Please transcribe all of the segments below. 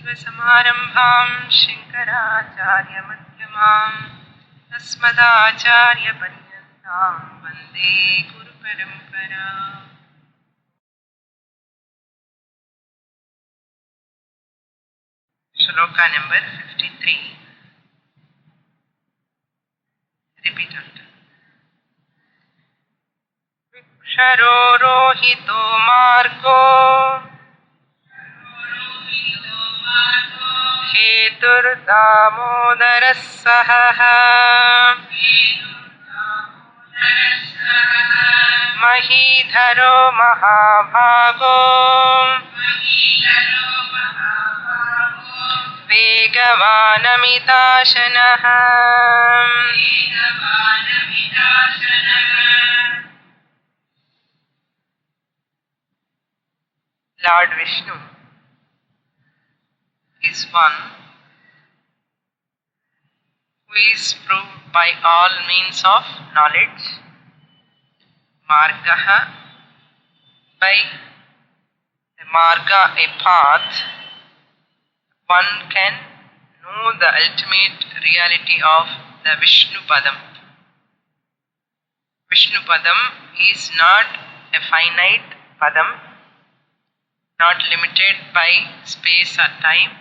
सदाशिवसमारम्भां शङ्कराचार्यमध्यमाम् अस्मदाचार्यपर्यन्तां वन्दे गुरुपरम्पराम्. Shloka number 53. Repeat after. Viksharo rohito margo hetur damodaras saha mahidharo mahabhago वेगवानमिताशनः. Lord Vishnu is one who is proved by all means of knowledge, margaha, by the marga, a path, one can know the ultimate reality of the Vishnu Padam. Vishnu Padam is not a finite Padam, not limited by space or time.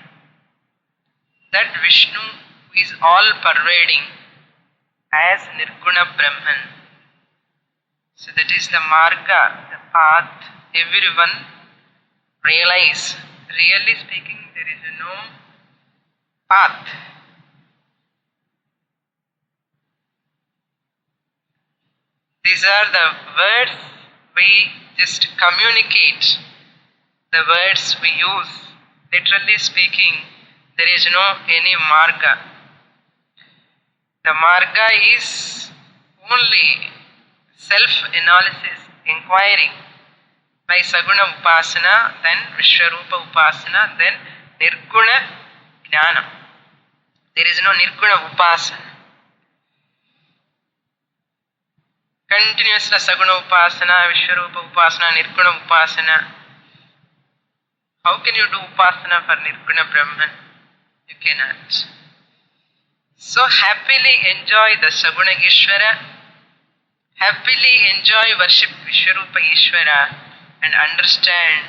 That Vishnu is all pervading as Nirguna Brahman. So that is the marga, the path everyone realize. Really speaking, there is no path. These are the words we just communicate, the words we use. Literally speaking, there is no any marga. The marga is only self-analysis, inquiring. By Saguna Upasana, then Vishwarupa Upasana, then Nirguna Jnana. There is no Nirguna Upasana. Continuous Saguna Upasana, Vishwarupa Upasana, Nirguna Upasana. How can you do Upasana for Nirguna Brahman? You cannot. So happily enjoy the Saguna Ishvara, happily enjoy worship Vishwarupa Ishvara, and understand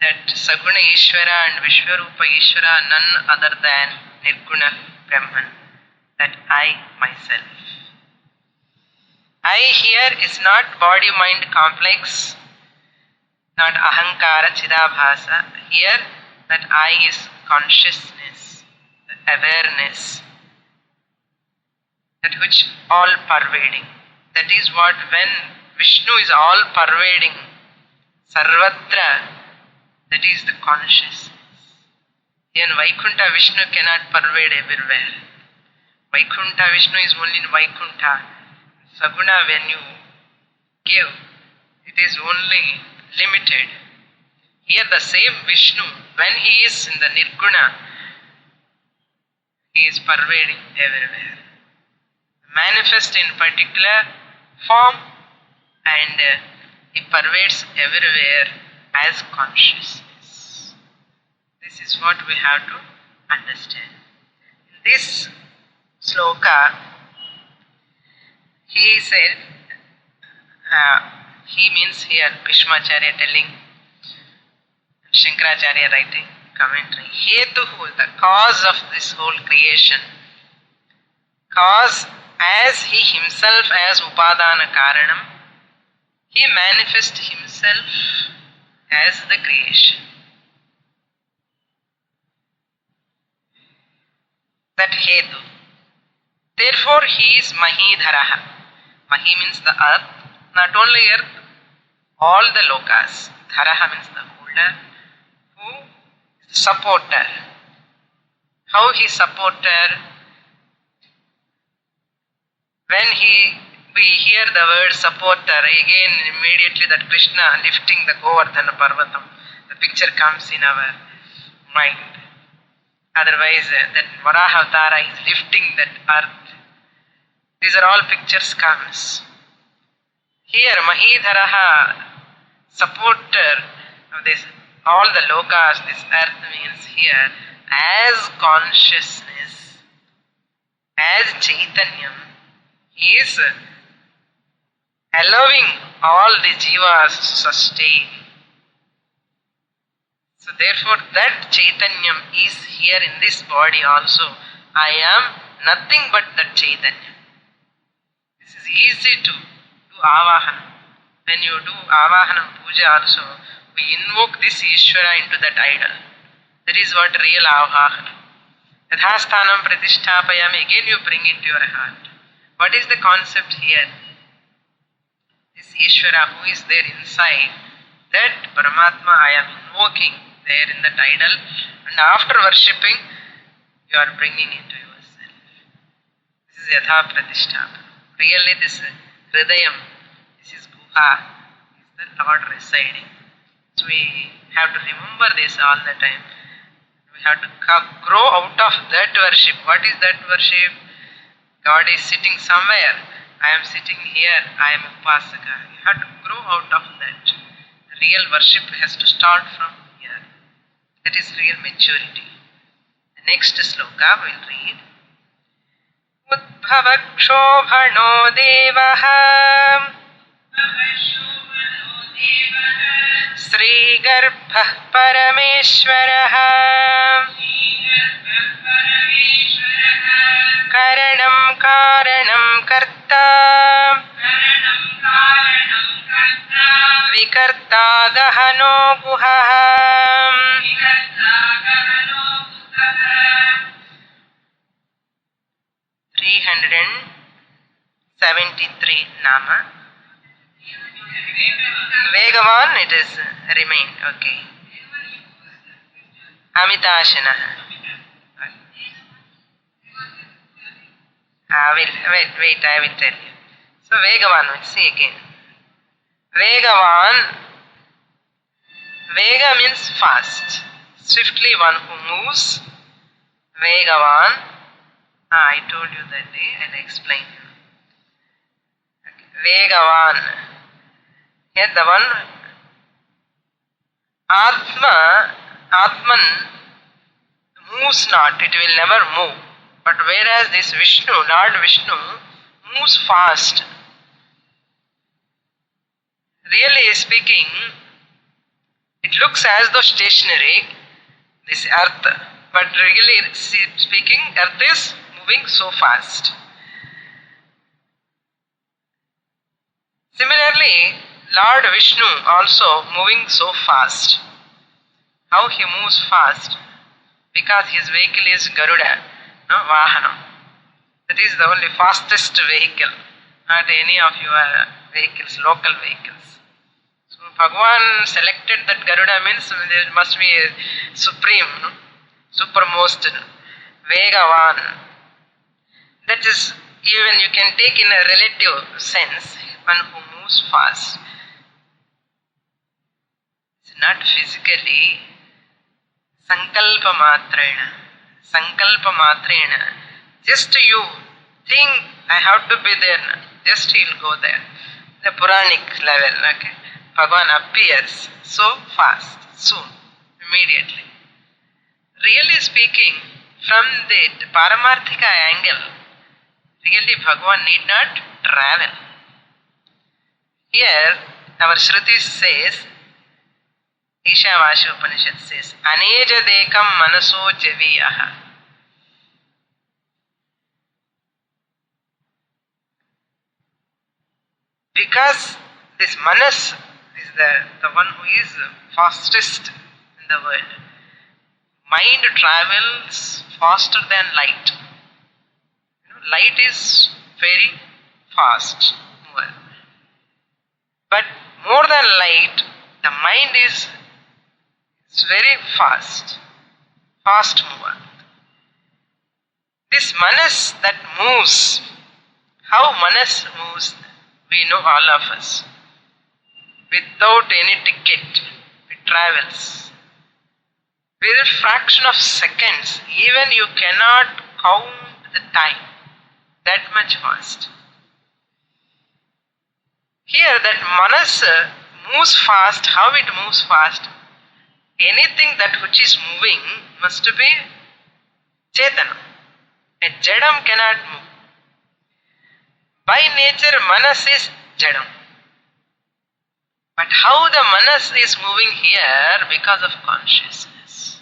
that Saguna Ishvara and Vishwarupa Ishvara none other than Nirguna Brahman, that I myself. I here is not body-mind complex, not ahankara chidabhasa. Here that I is consciousness, awareness, that which all pervading. That is what when Vishnu is all pervading, Sarvatra, that is the consciousness. Even Vaikunta Vishnu cannot pervade everywhere. Vaikunta Vishnu is only in Vaikunta. Saguna, when you give, it is only limited. Here the same Vishnu, when he is in the Nirguna, he is pervading everywhere. Manifest in particular form, and he pervades everywhere as consciousness. This is what we have to understand. In this sloka, he said, he means here Bhishmacharya telling, Shankaracharya writing commentary, Hetuhu, the cause of this whole creation. Cause as he himself as Upadana Karanam, he manifests himself as the creation. That Hetu. Therefore he is Mahidharaha. Mahi means the earth, not only earth, all the lokas. Dharaha means the holder, who is the supporter. How he supporter? When we hear the word supporter, again immediately that Krishna lifting the Govardhana Parvatam, the picture comes in our mind. Otherwise, that Varaha Avtara is lifting that earth. These are all pictures comes. Here Mahidharaha, supporter of this, all the lokas, this earth means here as consciousness, as Chaitanyam. He is allowing all the jivas to sustain. So therefore that Chaitanyam is here in this body also. I am nothing but that Chaitanyam. This is easy to do avahanam. When you do avahanam puja also, we invoke this Ishvara into that idol. That is what real avahanam. Yadhasthanam pratisthapayami, again you bring into your heart. What is the concept here? This Ishvara who is there inside, that Paramatma I am invoking there in that idol, and after worshipping you are bringing into yourself. This is Yatha Pratishtha. Really this Hridayam, this is Guha, is the Lord residing. So we have to remember this all the time. We have to grow out of that worship. What is that worship? God is sitting somewhere. I am sitting here. I am Upasaka. You have to grow out of that. Real worship has to start from here. That is real maturity. The next sloka we will read. Udbhavakshobhano devaha Sri Garbhah Parameshwaraha Karanam Karanam Karta Vikarta Gahano Guhaham 373 Nama. Vegavan it is remained. Okay. Amitashana. Wait, I will tell you. So Vegavan, we'll see again. Vegavan. Vega means fast. Swiftly one who moves. Vegavan. I told you that day, I'll explain. Okay. Vegavan. Here the one Atman moves not, it will never move. But whereas this Vishnu, Lord Vishnu, moves fast. Really speaking, it looks as though stationary, this earth, but really speaking, earth is moving so fast. Similarly, Lord Vishnu also moving so fast. How he moves fast? Because his vehicle is Garuda, no Vahanam. That is the only fastest vehicle, not any of your vehicles, local vehicles. So Bhagavan selected that Garuda means there must be a supreme, supermost, Vegavan. That is, even you can take in a relative sense, one who moves fast. It's not physically, sankalpa matrena. Just you think I have to be there, just he'll go there. The Puranic level, okay. Bhagavan appears so fast, soon, immediately. Really speaking, from the Paramarthika angle, really Bhagavan need not travel. Here, our Shruti says, Ishavasya Upanishad says, Aneja dekam manaso javiyaha. Because this manas is the one who is fastest in the world. Mind travels faster than light. Light is very fast mover. But more than light, the mind is very fast mover. This manas that moves, how manas moves, we know all of us. Without any ticket, it travels. Within a fraction of seconds, even you cannot count the time. That much fast. Here that manas moves fast. How it moves fast? anything that which is moving must be Chetana. A Jadam cannot move. By nature, Manas is Jadam. But how the Manas is moving here? Because of consciousness.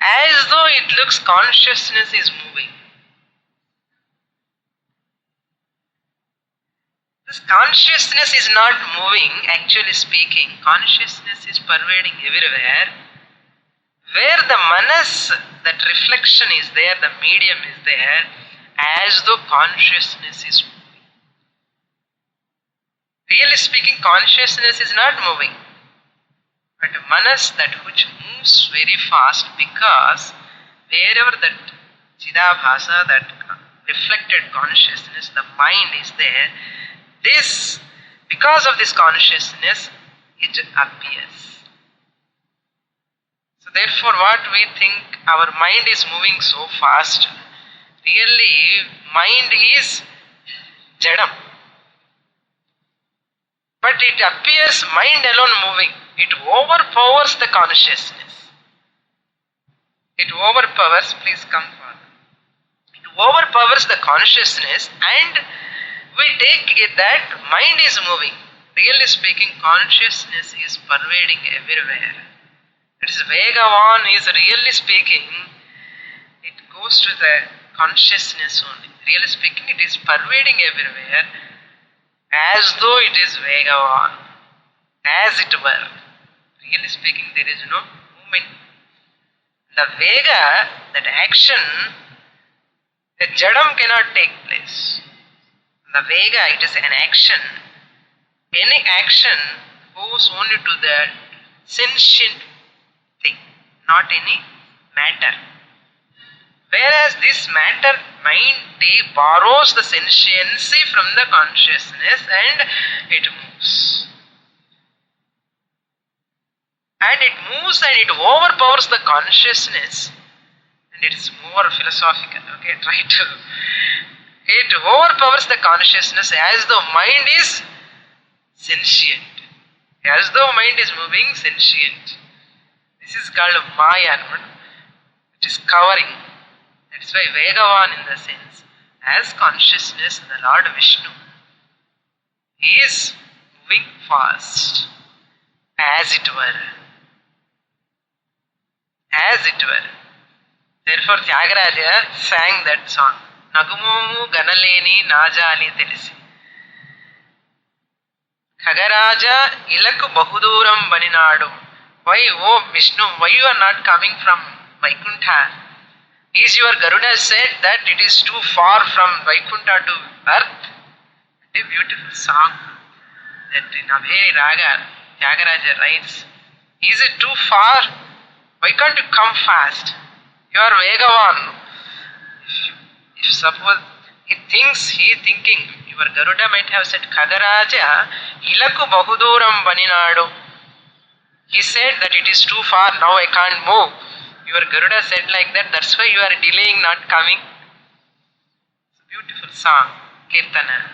As though it looks consciousness is moving. This consciousness is not moving, actually speaking. Consciousness is pervading everywhere. Where the Manas, that reflection is there, the medium is there, as though consciousness is moving. Really speaking, consciousness is not moving. But Manas, that which moves very fast, because wherever that Chidabhasa, that reflected consciousness, the mind is there, this, because of this consciousness, it appears. So therefore what we think our mind is moving so fast, really mind is Jadam. But it appears mind alone moving. It overpowers the consciousness. It overpowers, please come further. It overpowers the consciousness and we take it that mind is moving. Really speaking, consciousness is pervading everywhere. It is Vegavan is really speaking, it goes to the consciousness only. Really speaking, it is pervading everywhere as though it is Vegavan, as it were. Really speaking, there is no movement. The Vega, that action, the Jadam cannot take place. The Vega, it is an action. Any action goes only to the sentient thing, not any matter. Whereas this matter, mind borrows the sentiency from the consciousness and it moves. And it moves and it overpowers the consciousness. And it is more philosophical. Okay, try to. It overpowers the consciousness as though mind is sentient. As though mind is moving sentient. This is called Maya. It is covering. That is why Vegavan in the sense. As consciousness, the Lord Vishnu, he is moving fast. As it were. As it were. Therefore Tyagaraja sang that song. Nagumomu ganaleni najali telisi. Khagaraja ilaku bahuduram baninadu. Why, oh Vishnu, why you are not coming from Vaikuntha? Is your Garuda said that it is too far from Vaikuntha to earth? A beautiful song that in Abhay Raga, Tyagaraja writes, is it too far? Why can't you come fast? You are Vegavan. If suppose he thinking, your Garuda might have said, Khagaraja, ilaku bahuduram baninadu. He said that it is too far, now I can't move. Your Garuda said like that, that's why you are delaying, not coming. It's a beautiful song, Kirtana.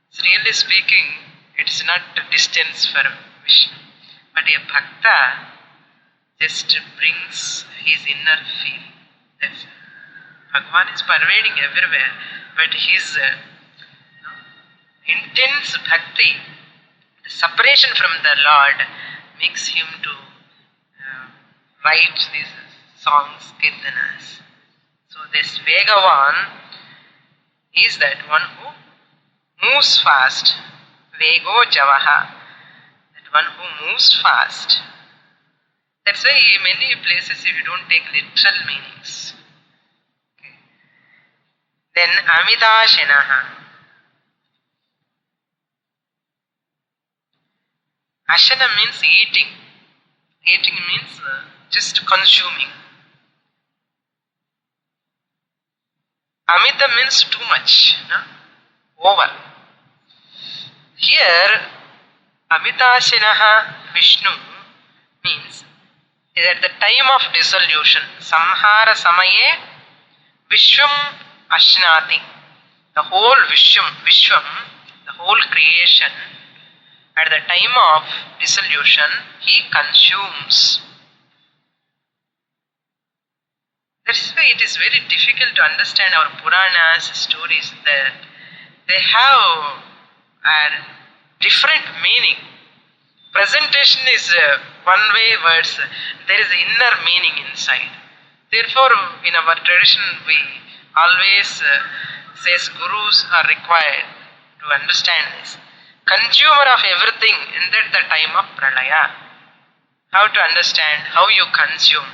So really speaking, it's not a distance for Vishnu. But a Bhakta just brings his inner feeling. That's it. Bhagavan is pervading everywhere, but his intense bhakti, the separation from the Lord, makes him to write these songs, kirtanas. So this Vegavan is that one who moves fast. Vego Javaha, that one who moves fast. That's why in many places if you don't take literal meanings. Okay. Then Amitashenaha. Ashana means eating. Eating means just consuming. Amita means too much, no? Over. Here, Amitashenaha Vishnu means is at the time of dissolution. Samhara Samaye Vishwam Ashnati. The whole Vishwam, the whole creation, At the time of dissolution, he consumes. That's why it is very difficult to understand our Puranas stories, that they have a different meaning. Presentation is one way words, there is inner meaning inside. Therefore, in our tradition, we always says gurus are required to understand this. Consumer of everything in the time of pralaya. How to understand how you consume.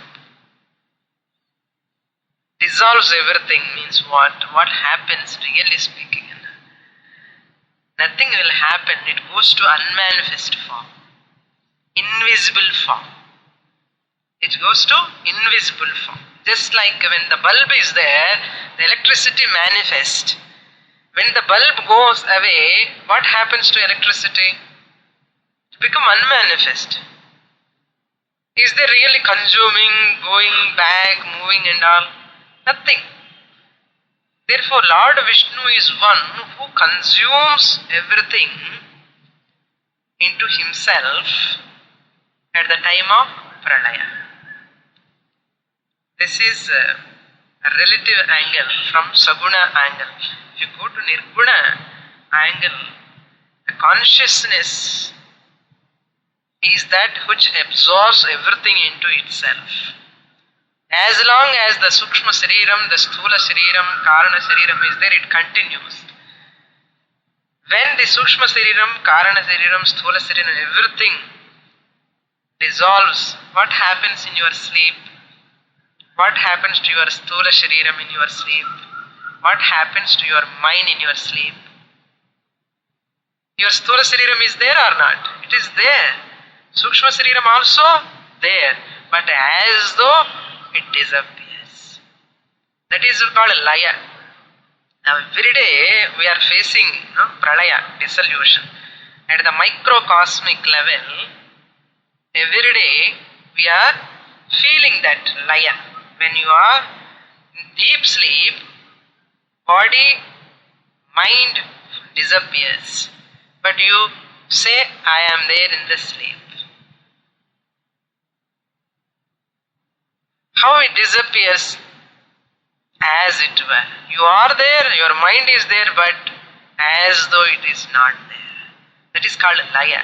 Dissolves everything means what? What happens really speaking? Nothing will happen. It goes to unmanifest form. Invisible form. It goes to invisible form. Just like when the bulb is there, the electricity manifests. When the bulb goes away, what happens to electricity? It becomes unmanifest. Is there really consuming, going back, moving and all? Nothing. Therefore, Lord Vishnu is one who consumes everything into himself at the time of pralaya. This is a relative angle from Saguna angle. If you go to Nirguna angle, the consciousness is that which absorbs everything into itself. As long as the Sukshma Shariram, the Sthula Shariram, Karana Shariram is there, it continues. When the Sukshma Shariram, Karana Shariram, Sthula Shariram, everything dissolves, what happens in your sleep? What happens to your Sthula Shariram in your sleep? What happens to your mind in your sleep? Your Sthula Shariram is there or not? It is there. Sukshma Shariram also there, but as though it disappears. That is called laya. Now every day we are facing pralaya, dissolution. At the microcosmic level, every day we are feeling that laya. When you are in deep sleep, body, mind disappears. But you say, I am there in the sleep. How it disappears? As it were. You are there, your mind is there, but as though it is not there. That is called laya.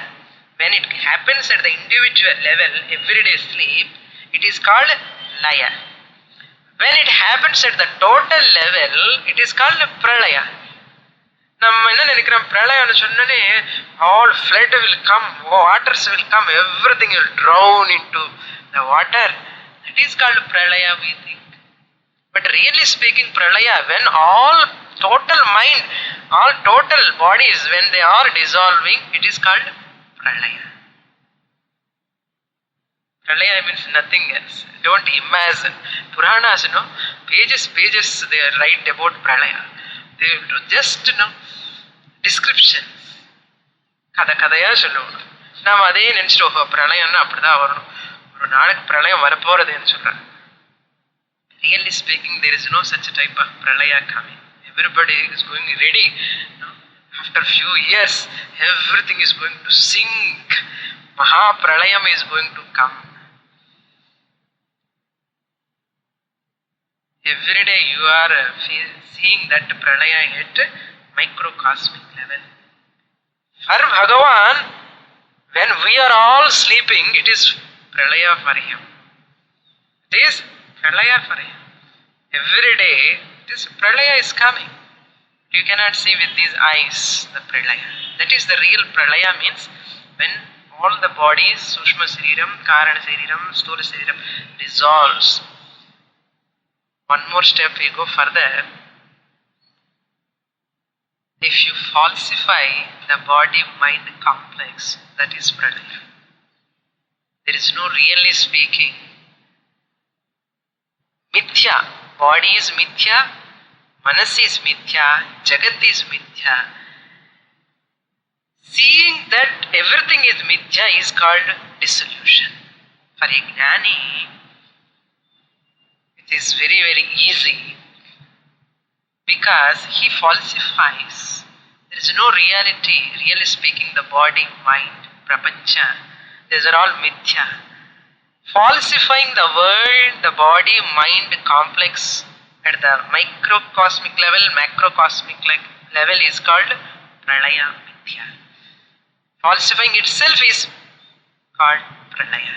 When it happens at the individual level, everyday sleep, it is called laya. When it happens at the total level, it is called pralaya. நம்ம என்ன நினைக்கிறோம், பிரளயம்னு சொன்னே all flood will come, waters will come, everything will drown into the water. That is called pralaya, we think. But really speaking, pralaya, when all total mind, all total bodies, when they are dissolving, it is called pralaya. Pralaya means nothing else. Don't imagine. Puranas, pages they write about pralaya. They will just, descriptions. கதையா சொல்லுவோம். நாம் அதே நினைச்சிட்டு பிரளயம்னா அப்படிதான் வரணும், ஒரு நாளைக்கு பிரளயம் வரப்போறதுன்னு சொல்றாங்க. Really speaking, there is no such type of pralaya coming. Everybody is going ready. After few years, everything is going to sink. Maha pralayam is going to come. Every day you are seeing that pralaya at microcosmic level. For Bhagavan, when we are all sleeping, it is pralaya for him. It is pralaya for him. Every day, this pralaya is coming. You cannot see with these eyes the pralaya. That is the real pralaya, means when all the bodies, Sushma Shariram, Karana Shariram, Sthula Shariram, dissolves. One more step, we go further. If you falsify the body-mind complex, that is pralaya. There is no really speaking. Mithya, body is mithya, manas is mithya, jagat is mithya. Seeing that everything is mithya is called dissolution. For a jnani, it is very, very easy because he falsifies. There is no reality, really speaking, the body, mind, prapancha. These are all mithya. Falsifying the world, the body, mind complex at the microcosmic level, macrocosmic level is called pralaya mithya. Falsifying itself is called pralaya.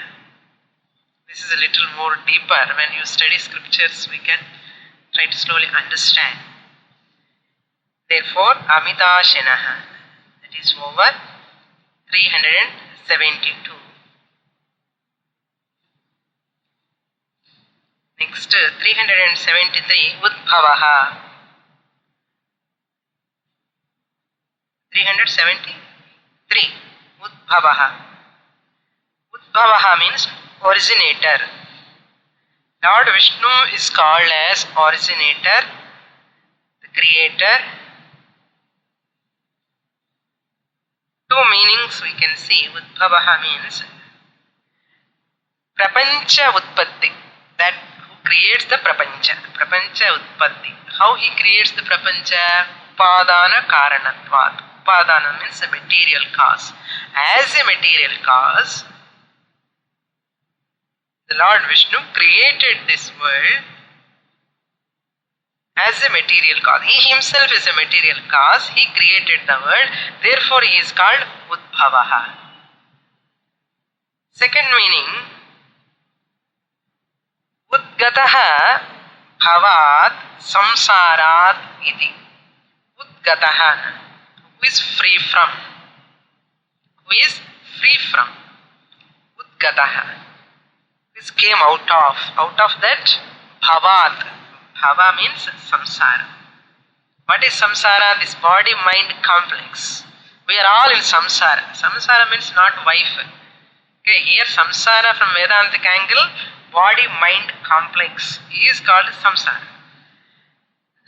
This is a little more deeper. When you study scriptures, we can try to slowly understand. Therefore, Amitashanaha, that is over 372. Next, 373, Udbhavaha. 373, Udbhavaha. Udbhavaha means originator. Lord Vishnu is called as originator, the creator. Two meanings we can see. Udbhavaha means prapancha utpatti, that who creates the prapancha. Prapancha utpatti. How he creates the prapancha? Upadana karanatvat. Upadana means a material cause. As a material cause, the Lord Vishnu created this world as a material cause. He himself is a material cause. He created the world. Therefore, he is called Udbhavaha. Second meaning, Udgataha bhavat samsarat iti. Udgataha, who is free from. Who is free from. Udgataha. This came out of that bhavat. Bhava means samsara. What is samsara? This body-mind complex. We are all in samsara. Samsara means not wife. Okay, here samsara from Vedantic angle, body-mind complex is called samsara.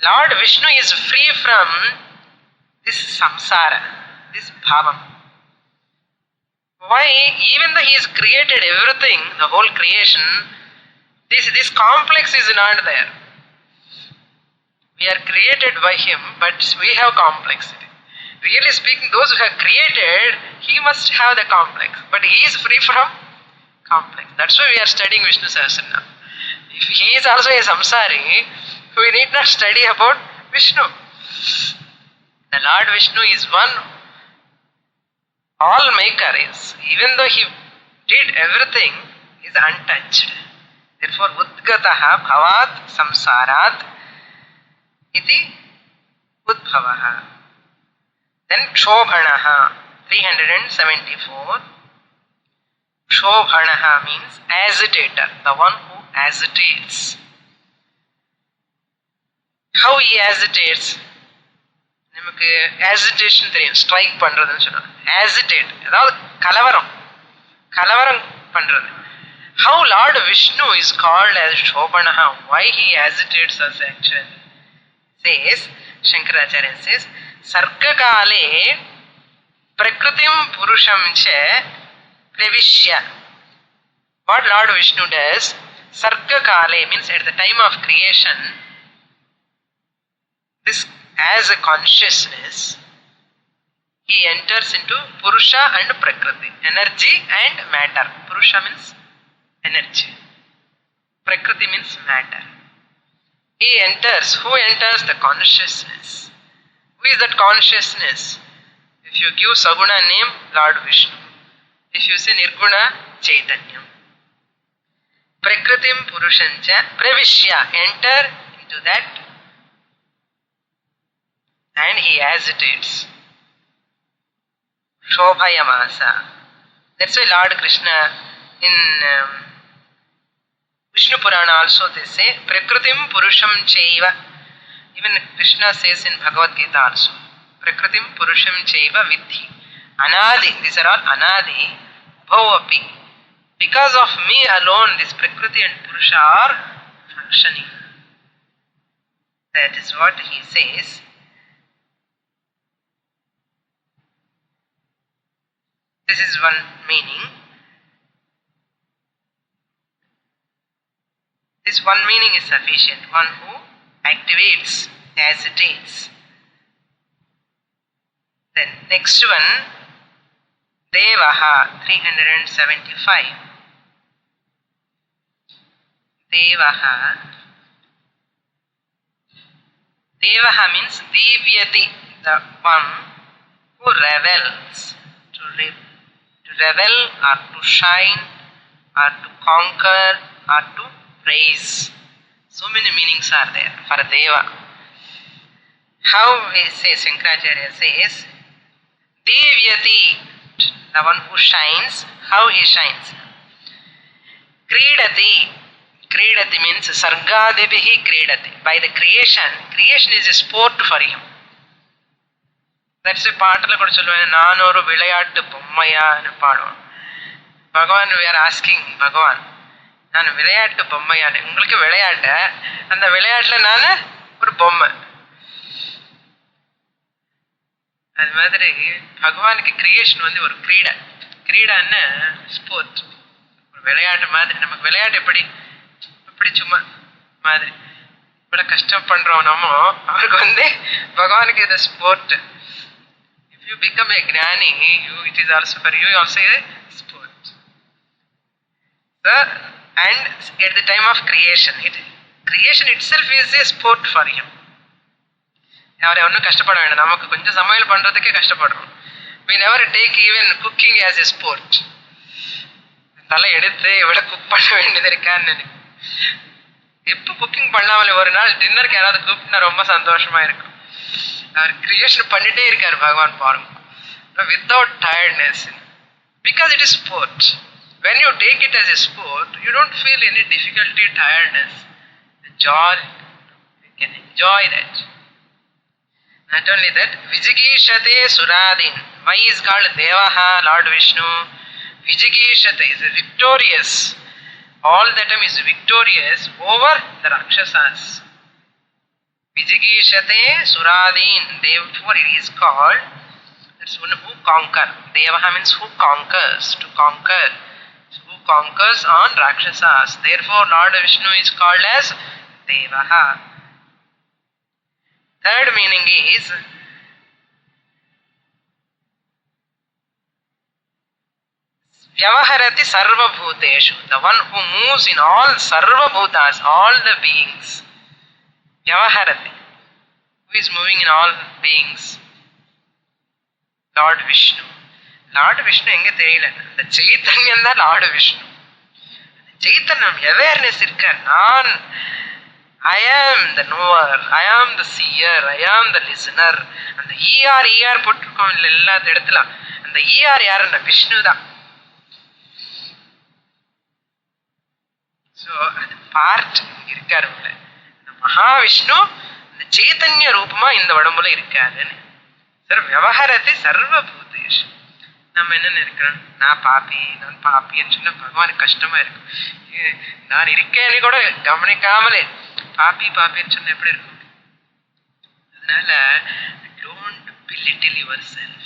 Lord Vishnu is free from this samsara, this bhavam. Why? Even though he has created everything, the whole creation, this complex is not there. We are created by him, but we have complexity. Really speaking, those who have created, he must have the complex, but he is free from complex. That's why we are studying Vishnu Sahasranaama. If he is also a samsari, we need not study about Vishnu. The Lord Vishnu is one all maker. Is even though he did everything, he is untouched. Therefore, Udgataha bhavat samsarat iti Udbhavaha. Then Kshobhanaha, 374. Kshobhanaha means agitator, the one who agitates. How he agitates? நமக்கு agitation தெரியும், strike பண்றதுன்னு சொல்லுவாங்க. Agitate, அதாவது கலவரம் பண்றது. How Lord Vishnu is called as Shobhanaha, why he agitates us actually? Says, Shankaracharya says, Sargakale Prakritim Purusham cha Pravishya. What Lord Vishnu does, Sargakale means at the time of creation, this as a consciousness, he enters into Purusha and Prakriti, energy and matter. Purusha means energy, Prakriti means matter. He enters. Who enters? The consciousness. Who is that consciousness? If you give Saguna name, Lord Vishnu. If you say Nirguna, Chaitanyam. Prakritim Purushancha Pravishya, enter into that, and he agitates. Shobhayamasa. That's why Lord Krishna in Vishnu Purana also they say Prakritim Purusham Chaiva. Even Krishna says in Bhagavad Gita also Prakritim Purusham Chaiva Vidhi. Anadi, these are all Anadi, Bhavapi. Because of me alone, this Prakriti and Purusha are functioning. That is what he says. This is one meaning. This one meaning is sufficient. One who activates, agitates. Then next one, Devaha, 375. Devaha. Devaha means Divyati, the one who revels. To revel or to shine or to conquer or to praise. So many meanings are there for Deva. How we say, Shankaracharya says, Devyati, the one who shines, how he shines. Kridati, Kridati means Sargadibihi Kridati. By the creation is a sport for him. That's a பாட்டில் கூட சொல்லுவேன், நான் ஒரு விளையாட்டு பொம்மையான்னு பாடுவோம். பகவான், we are asking பகவான், நான் விளையாட்டு பொம்மையான்னு, உங்களுக்கு விளையாட்ட, அந்த விளையாட்டுல நான் ஒரு பொம்மை. அது மாதிரி பகவானுக்கு கிரியேஷன் வந்து ஒரு கிரீடை. கிரீடான்னு ஸ்போர்ட், ஒரு விளையாட்டு மாதிரி. நமக்கு விளையாட்டு எப்படி சும்மா மாதிரி இவ்வளோ கஷ்டம் பண்றோம் நம்ம, அவருக்கு வந்து பகவானுக்கு இது sport. If you become a granny, it is also for you also a sport. So, and at the time of creation, creation itself is a sport for him. யாரை ஒன்றும் கஷ்டப்பட வேண்டாம், நமக்கு கொஞ்சம் சமையல் பண்றதுக்கே கஷ்டப்படுறோம். We never take even cooking as a sport. தலை எடுத்து இவ்வளவு குக் பண்ண வேண்டியது இருக்கான்னு எப்போ குக்கிங் பண்ணாமலே ஒரு நாள் டின்னருக்கு யாராவது கூப்பிட்டா ரொம்ப சந்தோஷமா இருக்கும். அவர் கிரியேஷன் பண்ணிட்டே இருக்காரு பகவான் பாருங்க, without tiredness, because it is sport. When you take it as a sport, you don't feel any difficulty, tiredness, the joy, you can enjoy that. Not only that, Vijigishate Suradin. Why is called Devaha, Lord Vishnu? Vijigishate is victorious. All the time is victorious over the Rakshasas. Vijigishate Suradin. Therefore it is called, that's one who conquer. Devaha means who conquers, to conquer. So who conquers on Rakshasas. Therefore Lord Vishnu is called as Devaha. Third meaning is Vyavaharati Sarva Bhuteshu, the one who moves in all Sarva Bhutas, all the beings. Vyavaharati, who is moving in all beings? Lord Vishnu. Lord Vishnu எங்க தெரியல, அந்த சைத்தன்யம் தான் Lord Vishnu. சைத்தன்யம் awareness இருக்க, நான் I am the knower, I am the seer, I am the listener. அந்த ER போட்டிருக்கோம் இல்லை எல்லா இடத்துல, அந்த ER யாருன்னா விஷ்ணு தான். ஸோ அது பார்ட் இருக்காரு உள்ள. இந்த மகாவிஷ்ணு இந்த சைத்தன்ய ரூபமா இந்த உடம்புல இருக்காருன்னு. சார் விவகாரத்தை சர்வபூதேஷ். நம்ம என்னென்ன இருக்கிறோம், நான் பாப்பின்னு சொன்னா பகவானுக்கு கஷ்டமா இருக்கும். நான் இருக்கேன்னு கூட கவனிக்காமலே பாப்பின்னு சொன்ன எப்படி இருக்கும். அதனால don't belittle yourself.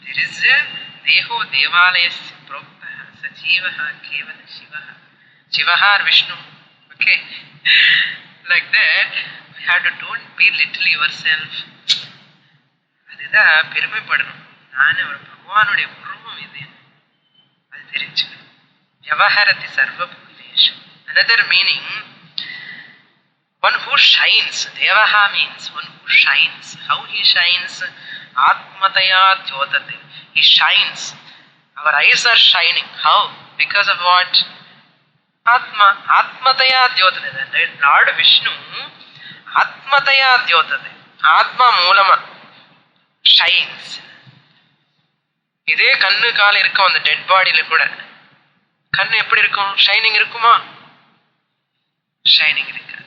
There is a deho devalayasya prokta sajivaha kevala shivaha. Shivaha or Vishnu. Okay. Like that, we have to don't belittle yourself. அதுதான் பெருமைப்படணும். நான் ஒரு பகவானுடைய உருவம் இது, அது தெரிஞ்சுக்கணும். விவகாரத்தி சர்வபூதேஷு. Another meaning, one who shines. Devaha means one who shines. How he shines? Atmataya dyotate. He shines. Our eyes are shining. How? Because of what? Atma. Atmataya dyotate. Lord Vishnu Atmataya dyotate. Atma மூலமா shines. இதே கண்ணு கால் இருக்கும் அந்த dead பாடியில கூட. கண்ணு எப்படி இருக்கும்? ஷைனிங் இருக்குமா? ஷைனிங் இருக்காது.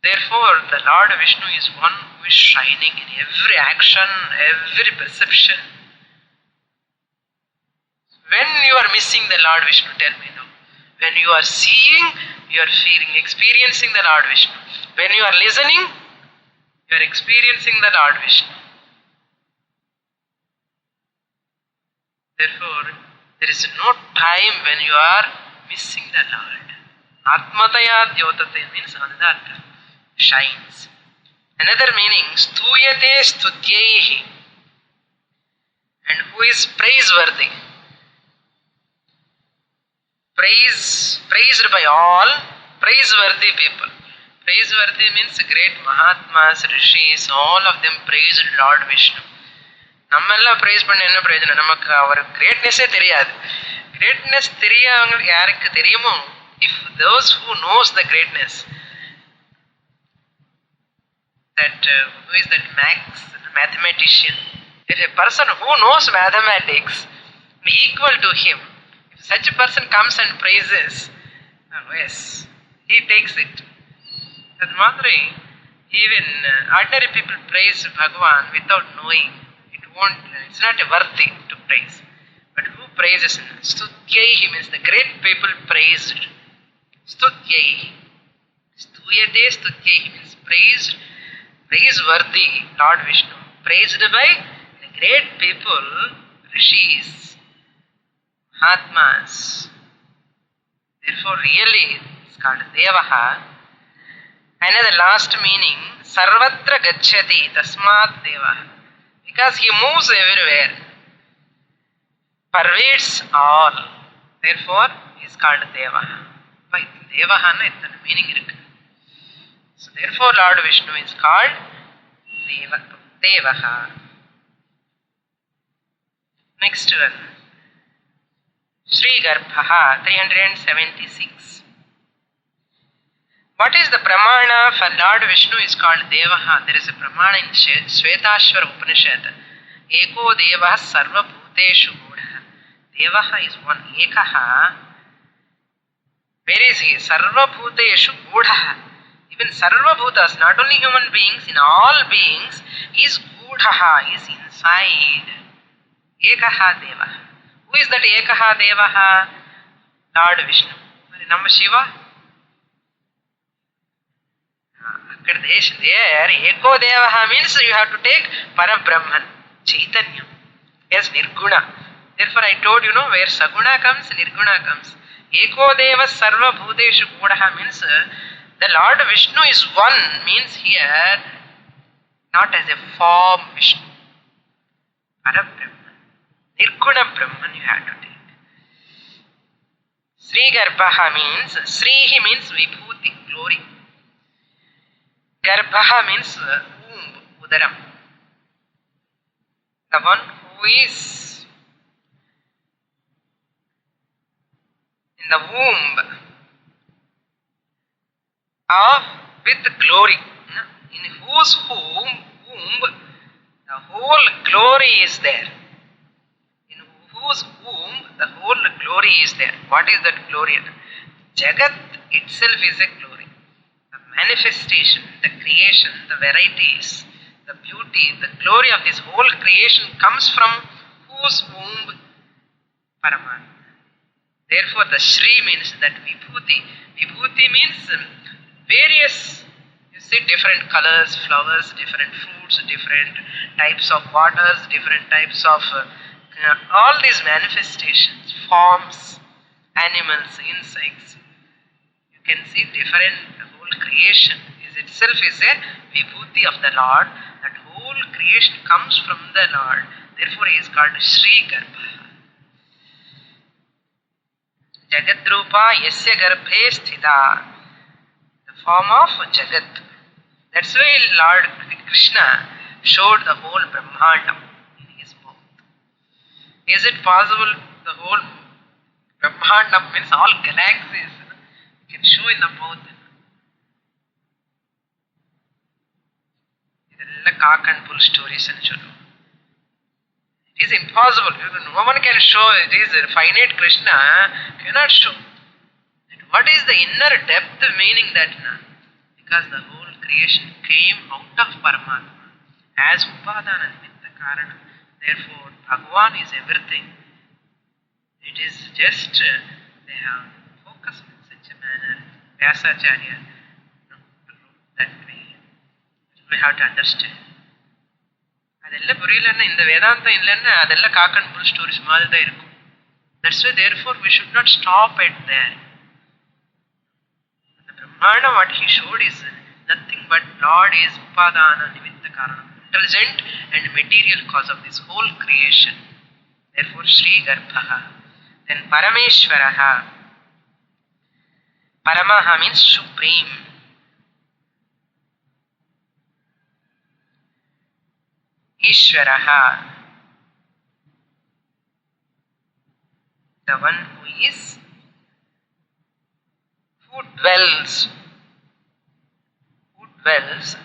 Therefore, the Lord Vishnu is one who is shining in every action, every perception. When you are missing the Lord Vishnu, tell me now. When you are seeing, you are feeling, experiencing the Lord Vishnu. When you are listening, you are experiencing the Lord Vishnu. Therefore, there is no time when you are missing the Lord. Atmataya dyotate means another shines. Another meaning, stuyate stutyaihi. And who is praiseworthy? Praised by all, praiseworthy people. Praiseworthy means great Mahatmas, Rishis, all of them praised Lord Vishnu. நம்மெல்லாம் praise பண்ண என்ன பிரயோஜனம்? நமக்கு அவர் greatness தெரியாது. Greatness தெரியாதவங்க யாருக்கு தெரியுமோ, if those who knows the greatness, that who is that mathematician? If a person who knows mathematics equal to him, if such a person comes and praises, yes, he takes it. That madri, even ordinary people praise Bhagavan without knowing. It's not worthy to praise. But who praises? Stutyaihi means the great people praised. Stutyaihi. Stuyate stutyaihi means praised, praiseworthy Lord Vishnu. Praised by the great people, Rishis, Mahatmas. Therefore really it's called Devaha. Another last meaning, Sarvatra Gacchati Tasmat Devaha. Because he moves everywhere, pervades all. Therefore, he is called Devaha. By Devaha na itna meaning irukku. So therefore, Lord Vishnu is called Devaha. Next one, Sri Garbhaha 376. What is the pramana for Lord Vishnu is called Devaha? There is a pramana in Shvetashvara Upanishad. Eko Devaha Sarva Bhuteshu Gudha. Devaha is one. Ekaha. Where is he? Sarva Bhuteshu Gudha. Even Sarva Bhutas, not only human beings, in all beings, is Gudha, is inside. Ekaha Devaha. Who is that Ekaha Devaha? Lord Vishnu. Nama Shiva? There, Eko Devaha means you have to take Parabrahman, Chaitanya. Yes, Nirguna. Therefore I told you, where Saguna comes, Nirguna comes. Eko Deva Sarva Bhuteshu Gudaha means the Lord Vishnu is one, means here not as a form Vishnu. Parabrahman. Nirguna Brahman you have to take. Sri Garbhaha means, Srihi means Vibhuti, glory. Garbhaha means womb, udaram. The one who is in the womb with glory. In whose womb the whole glory is there. In whose womb the whole glory is there. What is that glory? Jagat itself is a glory. Manifestation, the creation, the varieties, the beauty, the glory of this whole creation comes from whose womb? Paramatma. Therefore the Shri means that Vibhuti. Vibhuti means various, you see, different colors, flowers, different fruits, different types of waters, different types of all these manifestations, forms, animals, insects. You can see different. Creation is itself is a vibhuti of the Lord. That whole creation comes from the Lord. Therefore he is called Sri Garbha. Jagadrupa yasya garbhe sthita. The form of Jagat. That's why Lord Krishna showed the whole Brahmandam in his mouth. Is it possible the whole Brahmandam means all galaxies you can show in the mouth? Cock and bull stories and chalo. It is impossible. No one can show. It is finite. Krishna cannot show. And what is the inner depth meaning that? Because the whole creation came out of Paramatma as Upadana Nimitta Karana. Therefore, Bhagavan is everything. It is just they have focused in such a manner. Vyasacharya that way. We have to understand. அதெல்லாம் புரியலன்னா இந்த வேதாந்தம் இல்லைன்னா அதெல்லாம் காக் and pull stories மாதிரி தான் இருக்கும். That's why therefore we should not stop at there. The Brahmana what he showed is Nothing but Lord is Upadana Nimitta Karanam, intelligent and material cause of this whole creation. Therefore, Sri Garbhaha. Then Parameshwaraha. Paramaha means supreme. Ishvaraha, the one who dwells,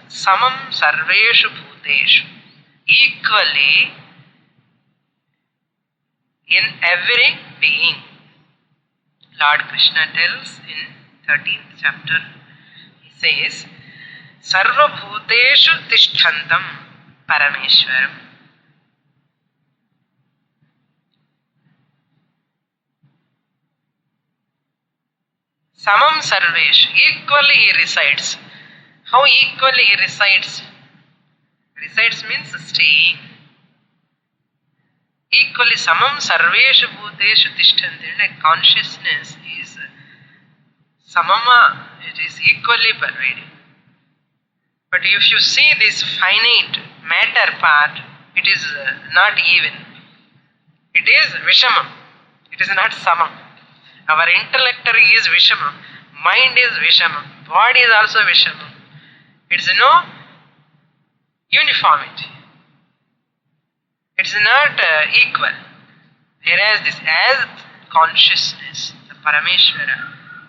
samam sarveshu bhuteshu, equally in every being. Lord Krishna tells in 13th chapter, he says, Sarva bhuteshu tishthantam Parameshwaram. Samam sarveshu, equally he resides. How equally he resides? Resides means staying. Equally, samam sarveshu bhuteshu tishthanti. Like consciousness is samama, it is equally pervading. But if you see this finite matter part, it is not even. It is vishamam. It is not samam. Our intellect is vishamam. Mind is vishamam. Body is also vishamam. It is no uniformity. It is not equal. Whereas this as consciousness, the Parameshwara,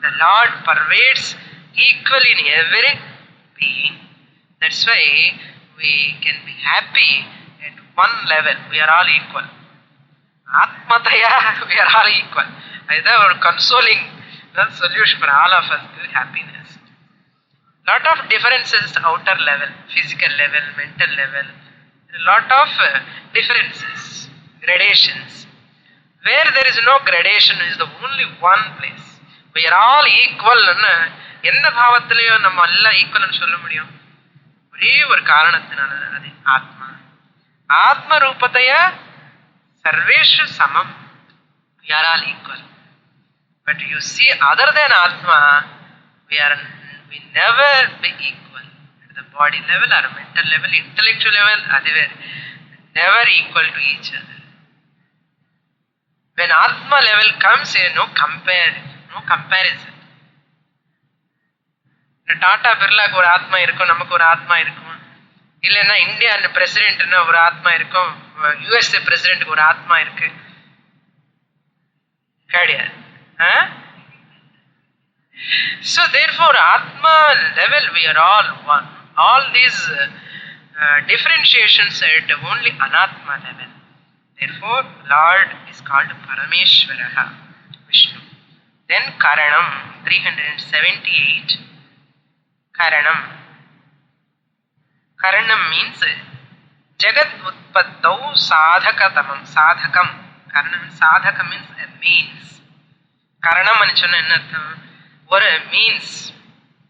the Lord pervades equally in every being. That's why we can be happy at one level. We are all equal. Atmataya, we are all equal. Either our consoling solution for all of us is happiness. Lot of differences, outer level, physical level, mental level. A lot of differences, gradations. Where there is no gradation is the only one place. We are all equal. எந்த பாவத்திலையும் நம்ம எல்லாம் ஈக்குவல்னு சொல்ல முடியும்? ஒரே ஒரு காரணத்தினால, அது ஆத்மா. ஆத்ம ரூபத்தைய சர்வேஷு சமம். We are all equal. But you see, other than Atma, we never be equal. At the body level or mental level, intellectual level, never equal to each other. When Atma level comes, no comparison. Tata பிர்லாக்கு ஒரு ஆத்மா இருக்கும், நமக்கு ஒரு ஆத்மா இருக்கும். இல்லைன்னா India பிரசிடென்ட்னா ஒரு ஆத்மா இருக்கும், யுஎஸ்ஏ பிரசிடென்ட்டுக்கு ஒரு ஆத்மா இருக்கு. கிடையாது. So therefore, Atma level we are all one. All these differentiations at only Anatma level. Therefore, Lord is called Parameshwaraha, Vishnu. Then Karanam, 378. Karanam. Karanam means Jagat Utpattau Sadhakatamam. Sadhakam. Karanam Sadhaka means a means. Karanam anu sonna enna artham? ஒரு means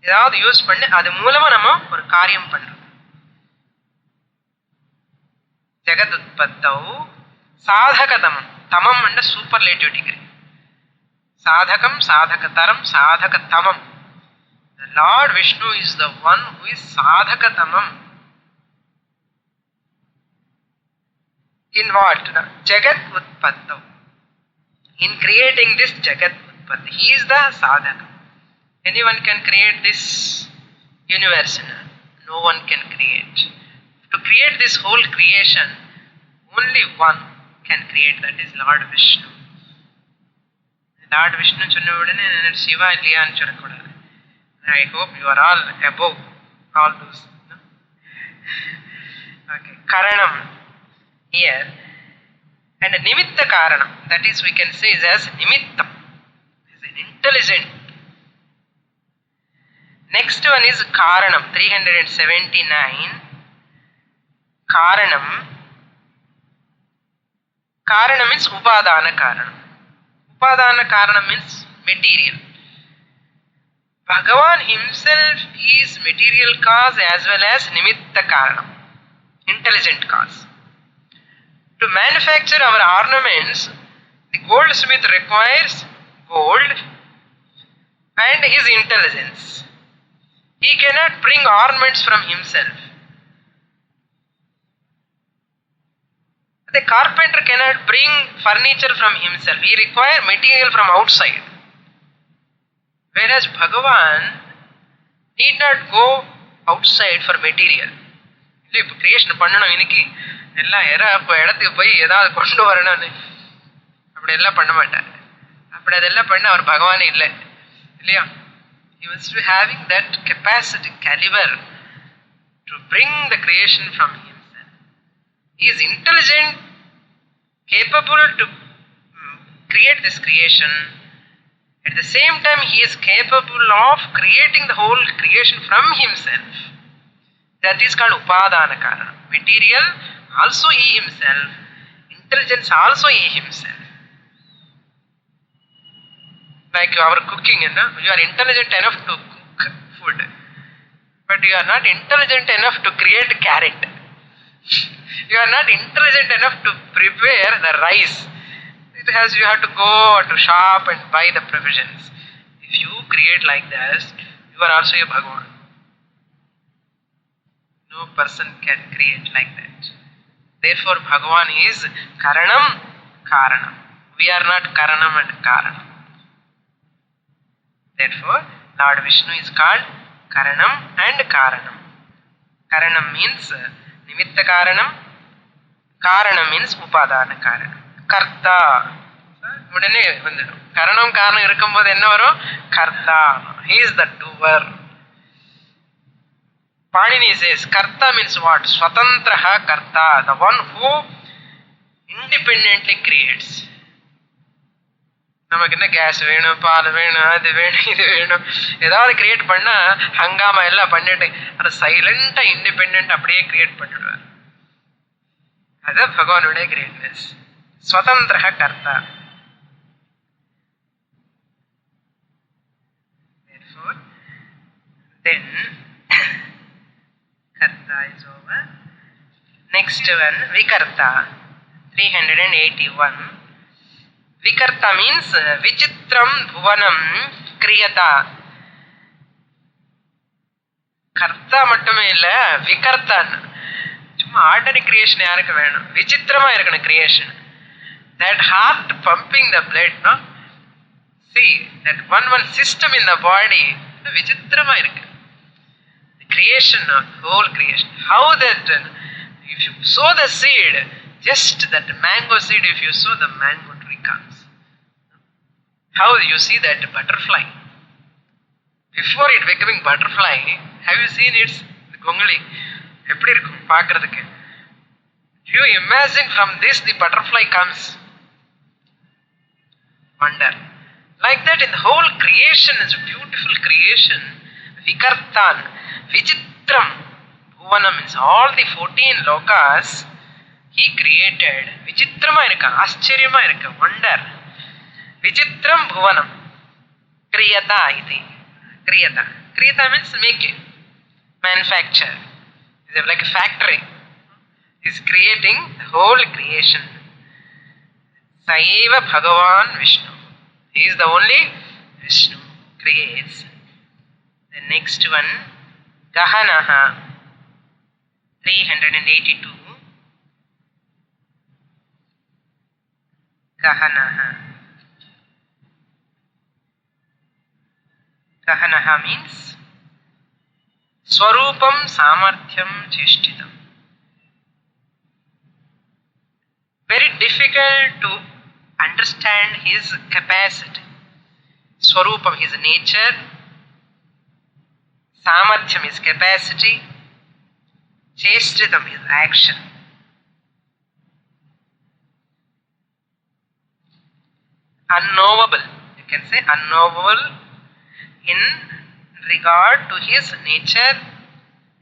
ஏதாவது use பண்ணி அது மூலமா நம்ம ஒரு காரியம் பண்றோம். ஜெகத் உற்பத்தௌ சாதகதமம். தமம் என்ற சூப்பர்லேட்டிவ் டிகிரி. சாதகம், சாதகதரம், சாதகதமம். The Lord Vishnu is the one who is sadhakatamam. In what? Jagat utpattau. In creating this Jagat utpatti, he is the sadhaka. Anyone can create this universe? No one can create. To create this whole creation, only one can create, that is Lord Vishnu. Lord Vishnu சொன்ன உடனே சிவா இல்லையான்னு சொல்லக்கூடாது. I hope you are all above all those. No? Okay. Karanam here. And Nimitta Karanam, that is we can say is as Nimittam. Is an intelligent. Next one is Karanam, 379. Karanam. Karanam means Upadana Karanam. Upadana Karanam means material. Bhagavan himself is material cause as well as Nimitta Karanam, intelligent cause. To manufacture our ornaments, the goldsmith requires gold and his intelligence. He cannot bring ornaments from himself. The carpenter cannot bring furniture from himself. He requires material from outside. Whereas Bhagavan need not go outside for material. இப்போ creation பண்ணணும் இன்னைக்கு எல்லாம் இடத்துக்கு போய் ஏதாவது கொண்டு வரணும்னு அப்படி எல்லாம் பண்ண மாட்டார். அப்படி அதெல்லாம் பண்ண அவர் பகவானே இல்லை இல்லையா? He was having that capacity, caliber to bring the creation from himself. He is intelligent, capable to create this creation. At the same time, he is capable of creating the whole creation from himself. That is called Upadana Karana. Material also he himself, intelligence also he himself. Like our cooking, you are intelligent enough to cook food, but you are not intelligent enough to create carrot. You are not intelligent enough to prepare the rice. You have to go to shop and buy the provisions. If you create like this, you are also a Bhagavan. No person can create like that. Therefore, Bhagavan is Karanam, Karanam. We are not Karanam and Karanam. Therefore, Lord Vishnu is called Karanam and Karanam. Karanam means Nimitta Karanam. Karanam means Upadana Karanam. Karta. உடனே வந்துடும். கரணம் காரணம் இருக்கும்போது என்ன வரும்? கர்த்தா. He is the doer. Panini says karta means what? Swatantraha karta, the one who independently creates. நமக்கு என்ன கேஸ் வேணும், பால் வேணும், அது வேணும், இது வேணும், ஏதாவது கிரியேட் பண்ணா ஹங்காமா எல்லாம் பண்ணிட்டு அது சைலண்டா இண்டிபெண்ட் அப்படியே கிரியேட் பண்ணிடுவார். அதுதான் பகவானுடைய கிரேட்னஸ். ஸ்வதந்திர கர்த்தா. Then Karta is over. Next one, Vikarta, 381. Vikarta means Vichitram Bhuvanam Kriyata. Karta மட்டுமே இல்ல, விகர்த்தான். சும்மா ஆர்டினரி கிரியேஷன் யாருக்கு வேணும்? விசித்திரமா இருக்கணும் creation. That heart pumping the blood, no? See, that one system in the body, விசித்திரமா இருக்கு. Creation of whole creation. How that if you sow the seed, just that mango seed, if you sow, the mango tree comes. How you see that butterfly? Before it becoming butterfly, have you seen its gongli? எப்படி இருக்கும் பார்க்கிறதுக்கு? You imagine from this the butterfly comes. Wonder. Like that in the whole creation is a beautiful creation. Vikartan. Vichitram Bhuvanam means all the 14 lokas he created. Vichitrama irukka, ஆச்சரியமா இருக்கு, wonder. Vichitram Bhuvanam Kriyata iti. Kriyata. Kriyata means making, manufacture. It's like a factory. He's creating the whole creation. Saiva Bhagavan Vishnu. He is the only Vishnu creates. The next one, Gahanaha, 382. Gahanaha. Gahanaha means Swarupam Samarthyam Cheshtitam. Very difficult to understand his capacity. Swarupam, his nature. Samarthyam, his capacity. Cheshtitam, his action. Unknowable, you can say unknowable in regard to his nature,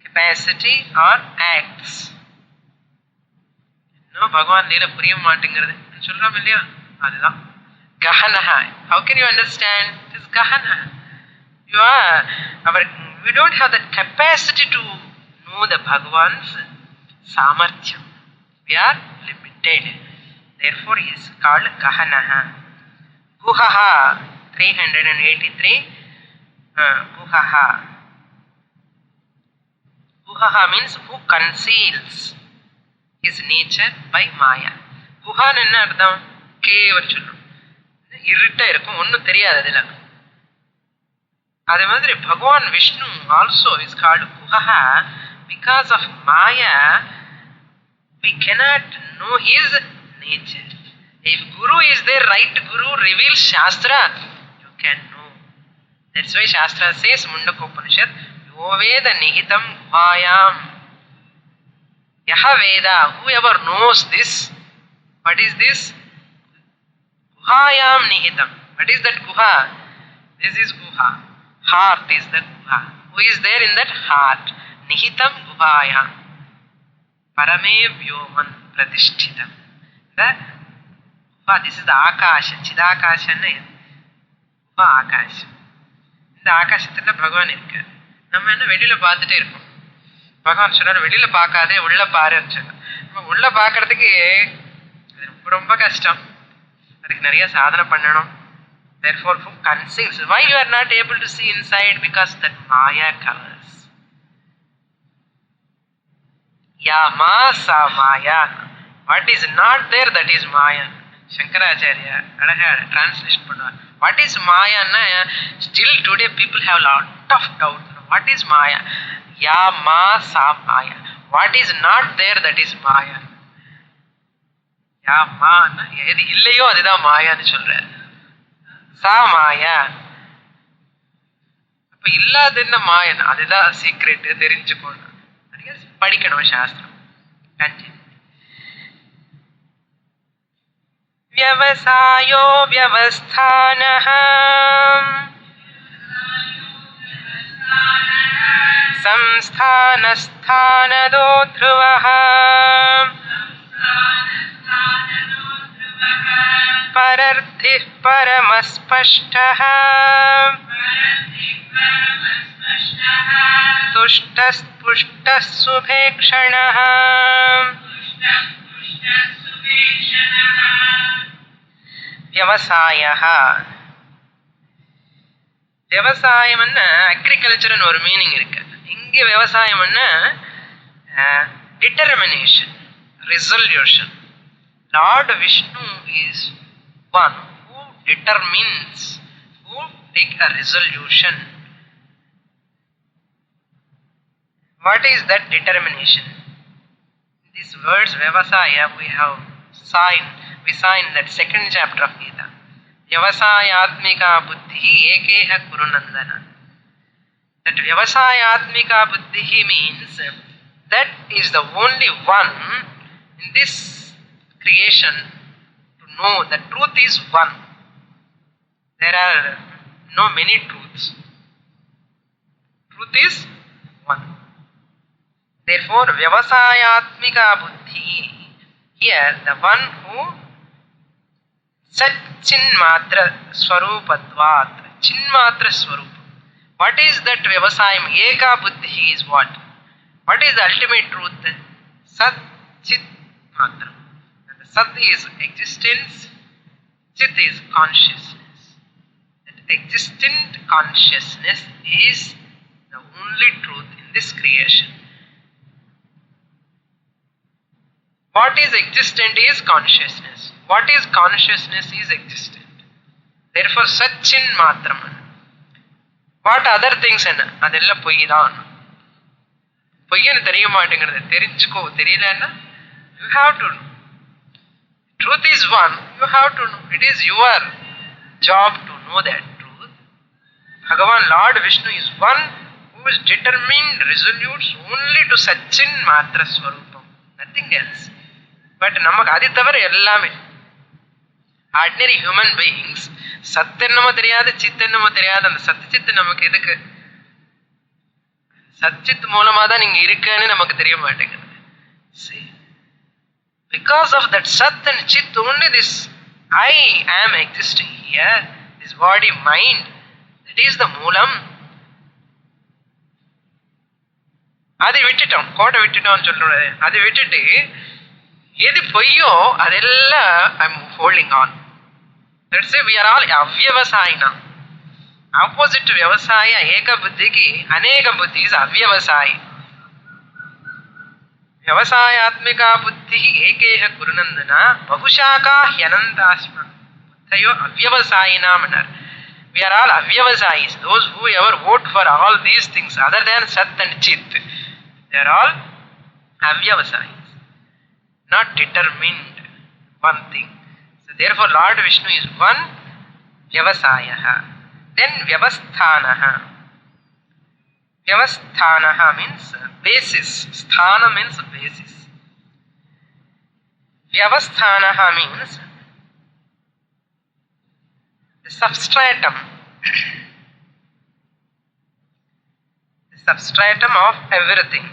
capacity or acts. No, Bhagavan leela puriyam maatengirudhu சொல்றோம் இல்லையா, அதுதான் Gahanaha. How can you understand this Gahana? We don't have the capacity to know the Bhagavan's Samarthyam. We are limited. Therefore, he is called Gahanaha. Guhaha, 383. Guhaha. Guhaha means who conceals his nature by Maya. Guhan enna ardham? Cave சொல்லும். இருட்டா இருக்கும், ஒன்றும் தெரியாது அதில். அதே மாதிரி பகவான் Vishnu also is called Guhaha because of Maya. We cannot know his nature. If Guru is there, right Guru reveals Shastra, you can know. That's why Shastra says, Mundakopanishad, Yo Veda Nihitam Guhayam. Yaha Veda, whoever knows this, what is this? Guhayam Nihitam. What is that Guha? This is Guha. Heart is the Guha. Who is there in that heart? Nihitam Guhayam. Parame Vyoman Pratishtitam. This is the Akasha. Chidakasha na Guha Akasha. இந்த ஆகாசத்துல பகவான் இருக்கு. நம்ம என்ன வெளியில பார்த்துட்டே இருக்கோம். பகவான் சொன்னார் வெளியில பார்க்காதே உள்ள பாருன்னு சொன்னார். நம்ம உள்ள பார்க்கறதுக்கு ரொம்ப ரொம்ப கஷ்டம். அதுக்கு நிறைய சாதனை பண்ணணும். Therefore, who conceals? Why you are not able to see inside? Because that Maya covers. Ya ma sa Maya. What is not there, that is Maya. Shankaracharya அழகா translation பண்ணுவார். What is Maya? Still today people have a lot of doubt. What is Maya? Ya ma sa Maya. What is not there, that is Maya. Ya ma எது இல்லையோ அதுதான் மாயான்னு சொல்றாரு. சா மாயா. அப்ப இல்லாத என்ன மாயன், அதுதான் சீக்ரெட், தெரிஞ்சுக்கணும். நிறைய படிக்கணும் சாஸ்திரம். கண்டிப்பா. व्यवसायो व्यवस्थानः संस्थानस्थानदो ध्रुवः परर्थिः परमस्पष्टः तुष्टस्पुष्टः सुभेक्षणः விவசாயம். விவசாயம்னா அக்ரிகல்ச்சர்னு ஒரு மீனிங் இருக்கு. இங்கே விவசாயம்னா determination, resolution. Lord Vishnu is one who determines, who take a resolution. What is that determination? These words Vyavasaya we saw in that second chapter of Gita. Vyavasayatmika buddhi ekeha kurunandana. That Vyavasayatmika buddhi means that is the only one in this creation to know the truth is one. There are no many truths. Truth is one. Therefore, Vyavasayatmika buddhi, here the one who Sat Chinmatra Swarupatvat. Chinmatra Swarupa. What is that Vyavasayam? Eka buddhi is what? What is the ultimate truth? Sat Chit Matra. Sat is existence, Chit is consciousness. That existent consciousness is the only truth in this creation. What is existent is consciousness. What is consciousness is existent. Therefore, Satchin Matram. What other things enna? Adella poi dhaan. Poiyanu theriya maatengirudhu. Therinchuko theriyalana you have to know. Truth is one, you have to know. It is your job to know that truth. Bhagavan Lord Vishnu is one who is determined, resolute only to Satchin Matra Swarupam. Nothing else. But namak adi thavara ellame. Ordinary human beings, Sat ennamo theriyadhu, Chit ennamo theriyadhu, and Sat Chit namakku edukku? Sat Chit moolama dhaan inga irukkanu namakku theriya maatengudhu. See, because of that Sat and Chit only this I am existing here, this body, mind, that is the moolam. Adi vittitom, kota vittitom solrode. Adi vittittu எது பொய்யோ அதெல்லாம் I am holding on. Let's say we are all avyavasayina. Opposite to vyavasaya, eka buddhiki, aneka buddhi is avyavasayi. Vyavasayatmika buddhi ekeha kurunandana bahushaka hyanandasma buddhayo avyavasayina manar. We are all avyavasayis, those who ever vote for all these things other than Sat and Chit. They are all avyavasayis, not determined one thing. So therefore Lord Vishnu is one, vyavasayaha. Then vyavasthanaha. Vyavasthanaha means basis. Sthana means basis. Vyavasthanaha means the substratum. The substratum of everything.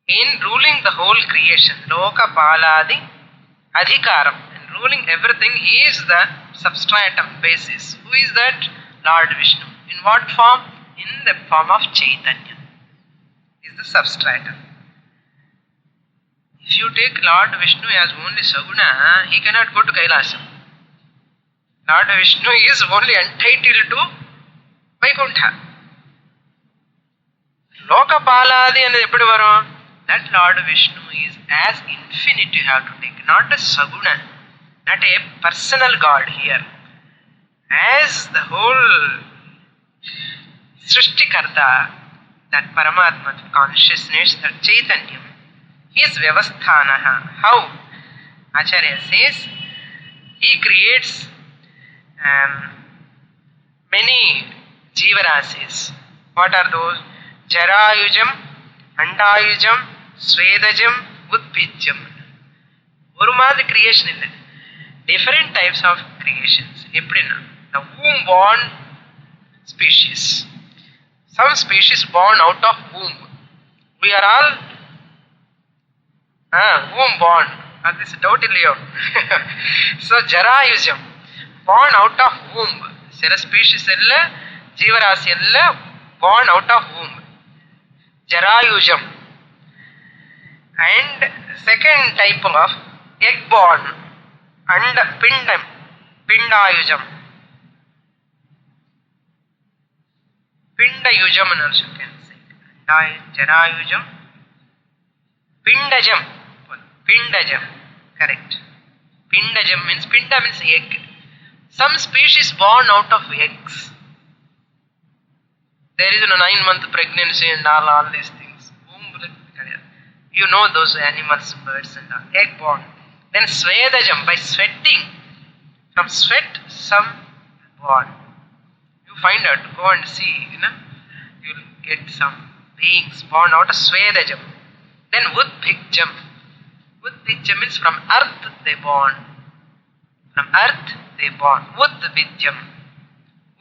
In ruling the whole creation, Loka Paladi Adhikaram, in ruling everything, he is the substratum basis. Who is that? Lord Vishnu. In what form? In the form of Chaitanya. He is the substratum. If you take Lord Vishnu as only Saguna, he cannot go to Kailasam. Lord Vishnu is only entitled to Vaikuntha. Lokapaladi and eppudu varum? That Lord Vishnu is as infinite you have to take, not a Saguna, not a personal God here. As the whole Srishtikarta, that Paramatma consciousness, that Chaitanya, he is Vyavasthanaha. How? Acharya says, he creates many Jivarasis. What are those? Jarayujam, Andayujam, Svedajam, Udbijam. Urumad creation illa. Different types of creations. Eppadina? The womb born species. Some species born out of womb. We are all womb born. This is totally So Jarayujam, born out of womb. Sera species illa, Jivarasi illa, born out of womb. Jarayujam. And second type of egg born and Pindayujam. Pindayujam also can say. Jarayujam. Pindajam. Pindajam. Correct. Pindajam means, Pinda means egg. Some species born out of eggs. There is a 9-month pregnancy and all these things. You know those animals, birds and all. Egg born. Then Svedajam, by sweating. From sweat, some born. You find out, go and see, you will get some beings born out of Svedajam. Then Udbijam. Udbijam means from earth they born. From earth they born. Udbijam.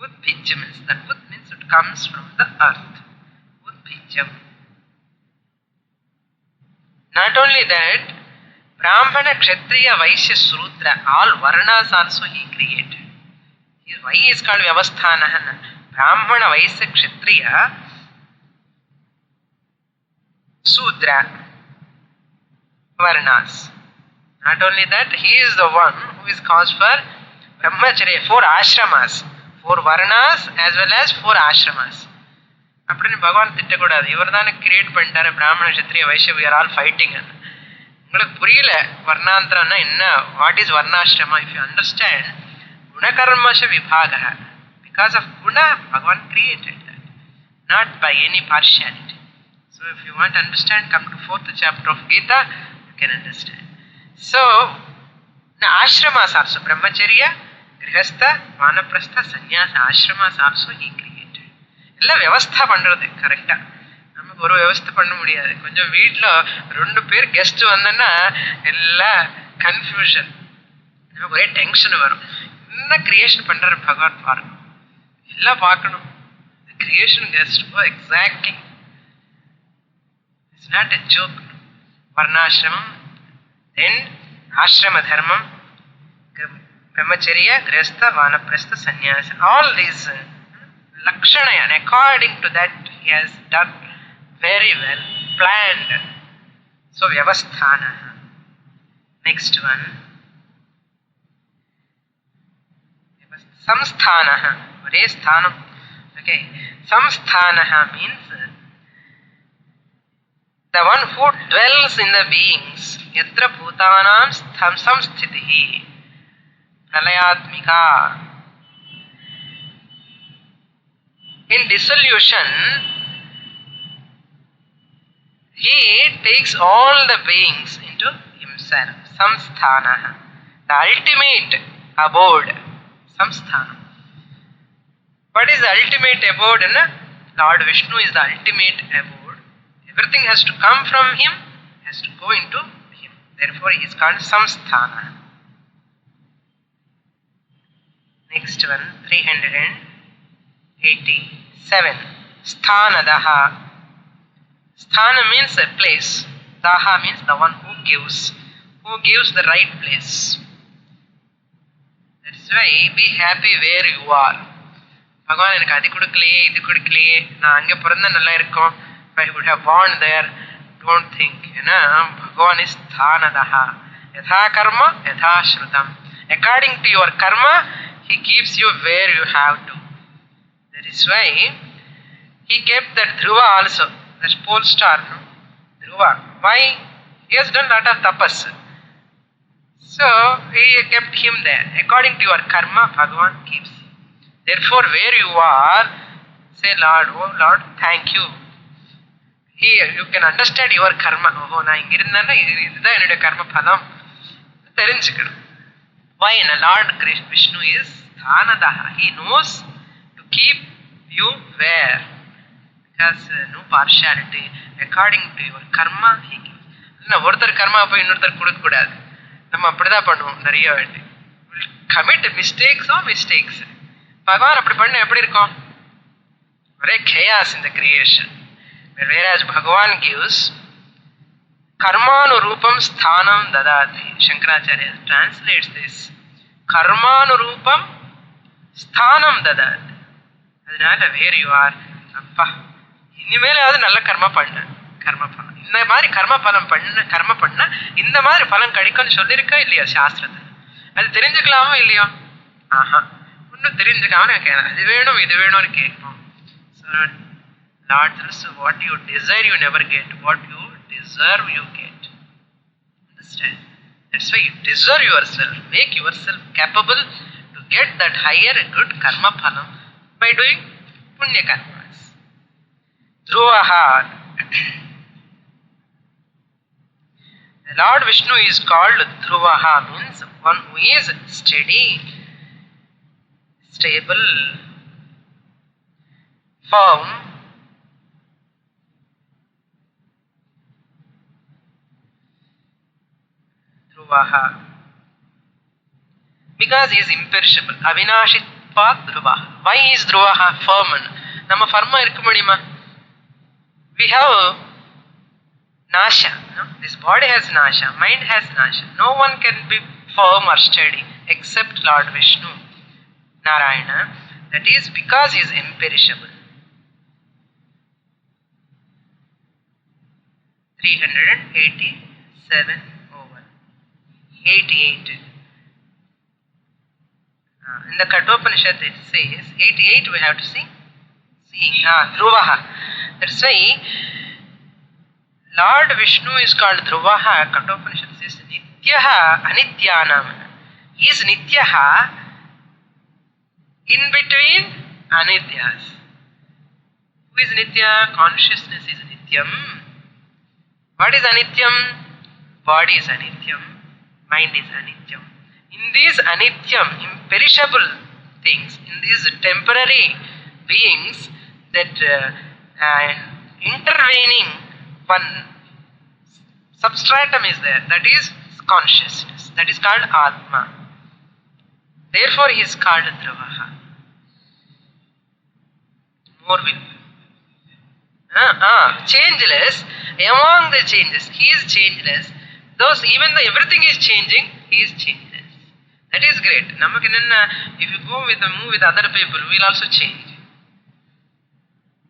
Udbijam means that Ud means it comes from the earth. Udbijam. Not only that, Brahmana, Kshatriya, Vaishya, Sudra, all Varnas also he created. Why is called Vyavasthanaha? Brahmana, Vaishya, Kshatriya, Sudra, Varnas. Not only that, he is the one who is cause for Brahmacharya, 4 ashramas, 4 Varnas as well as 4 ashramas. அப்படின்னு பகவான் திட்டக்கூடாது. இவர் தானே create பண்ணிட்டாரு பிராமண கஷத்திரிய வைஷ்ய, we are all fighting. உங்களுக்கு புரியல வர்ணாந்திரம்னா என்ன, what is varnashrama? If you understand குணகர்மஷ விபாக, because of guna Bhagavan created that, not by any partiality. So if you want understand, come to 4th chapter of Gita, you can understand. So ashramas also, brahmacharya, grihastha, vanaprastha, sannyasa, ashramas also he created. எல்லாம் வியவஸ்தா பண்றது கரெக்டா. நமக்கு ஒரு வியவஸ்தை பண்ண முடியாது. கொஞ்சம் வீட்டில் 2 பேர் கெஸ்ட் வந்தோன்னா எல்லாம் கன்ஃபியூஷன், நமக்கு ஒரே டென்ஷன் வரும். என்ன கிரியேஷன் பண்றாரு பகவான் பாருங்க, எல்லாம் பார்க்கணும். Creation guest exactly, it's not a joke. வர்ணாசிரமம், தென் ஆசிரம தர்மம், brahmacharya, grihastha, vanaprastha, sannyasa, all these Lakshana, and according to that he has done very well, planned. So Vyavasthana. Next one, Samsthana. Ore sthanam. Okay, Samsthana means The one who dwells in the beings. Yatra bhutanam samsthitihi. Pralayatmika. In dissolution, he takes all the beings into himself. Samsthana. The ultimate abode. Samsthana. What is the ultimate abode? Lord Vishnu is the ultimate abode. Everything has to come from him, has to go into him. Therefore, he is called Samsthana. Next one, 387. Sthanadaha. Sthana means a place. Daha means the one who gives. Who gives the right place. That's why be happy where you are. Bhagavan எனக்கு அது கொடுக்கலையே இது கொடுக்கலையே நான் அங்கே பிறந்தா நல்லா இருக்கும். I would have born there. Don't think. Bhagavan is sthanadaha. Yatha karma, yatha shrutam. According to your karma, he keeps you where you have to. That is why he kept that Dhruva also. That pole star. No? Dhruva. Why? He has done a lot of tapas. So, he kept him there. According to your karma, Bhagavan keeps you. Therefore, where you are, say, Lord, oh Lord, thank you. Here, you can understand your karma. Oh, na ingirundana idha ennoda karma phalam. Therinjikkanum. Why? Lord Vishnu is Sthanadaha. He knows to keep you where. Because no partiality. According to your karma, he gives. ஒருத்தர் கர்மா போய் இன்னொருத்தர் கொடுக்க கூடாது. நம்ம அப்படிதான் பண்ணுவோம் நிறைய வாட்டி. Commit mistakes or mistakes. பகவான் அப்படி பண்ண எப்படி இருக்கும்? ஒரே chaos in the creation. Whereas Bhagavan gives karmanurupam sthanam dadati. Shankaracharya translates this. Karmanurupam sthanam dadati. அதனால where you are, அப்பா இனிமேலாவது நல்ல கர்மா பண்ண. கர்ம பலம். இந்த மாதிரி கர்ம பண்ண இந்த மாதிரி பலன் கிடைக்கும்னு சொல்லியிருக்கா இல்லையா சாஸ்திரத்தில்? அது தெரிஞ்சுக்கலாமோ இல்லையோ? ஆஹா, இன்னும் தெரிஞ்சுக்காம அது வேணும் இது வேணும்னு கேட்போம். Lord, what you desire you never get. What you deserve you get. Understand? That's why you deserve yourself. Make yourself capable to get that higher good karma phalam by doing punya karmas. Dhruvaha. Lord Vishnu is called Dhruvaha, means one who is steady, stable, firm, Dhruvaha. Because he is imperishable. Avinashitvat Dhruvaha. Why is Dhruvaha firm? Nama firma irukka mudiyuma? We have Nasha. No? This body has Nasha. Mind has Nasha. No one can be firm or steady except Lord Vishnu, Narayana. That is because he is imperishable. 387 over 88. In the Kathopanishad it says 88 we have to see. Dhruvaha. That's why Lord Vishnu is called Dhruvaha. Kathopanishad says Nityaha Anityanam. He is Nityaha in between Anityas. Who is Nitya? Consciousness is Nityam. What is Anityam? Body is Anityam. Mind is Anityam. In these Anityam, imperishable things, in these temporary beings, that intervening one substratum is there, that is consciousness, that is called Atma. Therefore he is called Dhruvaha. More will. Changeless, among the changes, he is changeless. Those, even though everything is changing, he is changeless. That is great. If you go move with other people, we will also change.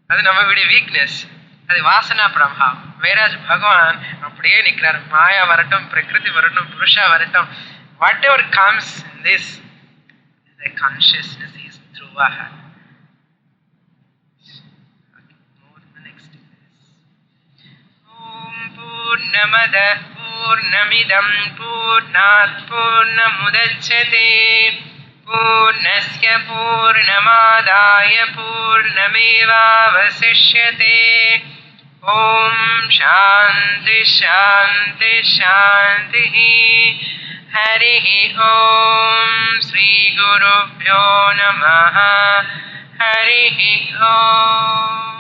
That is our weakness. That is Vasana Prabhav. Whereas Bhagavan, அப்படியே நிற்கிறார். மாயா வரட்டும், பிரகிருதி வரட்டும், புருஷா வரட்டும், whatever comes in this, the consciousness is Dhruvaha. Okay, move to the next verse. Om पूर्णमदः पूर्णमिदं पूर्णात् पूर्णमुदच्यते पूर्णस्य पूर्णमादाय पूर्णमेवावशिष्यते ॐ शान्ति शान्ति शान्तिः हरिः ॐ श्रीगुरुभ्यो नमः हरिः ॐ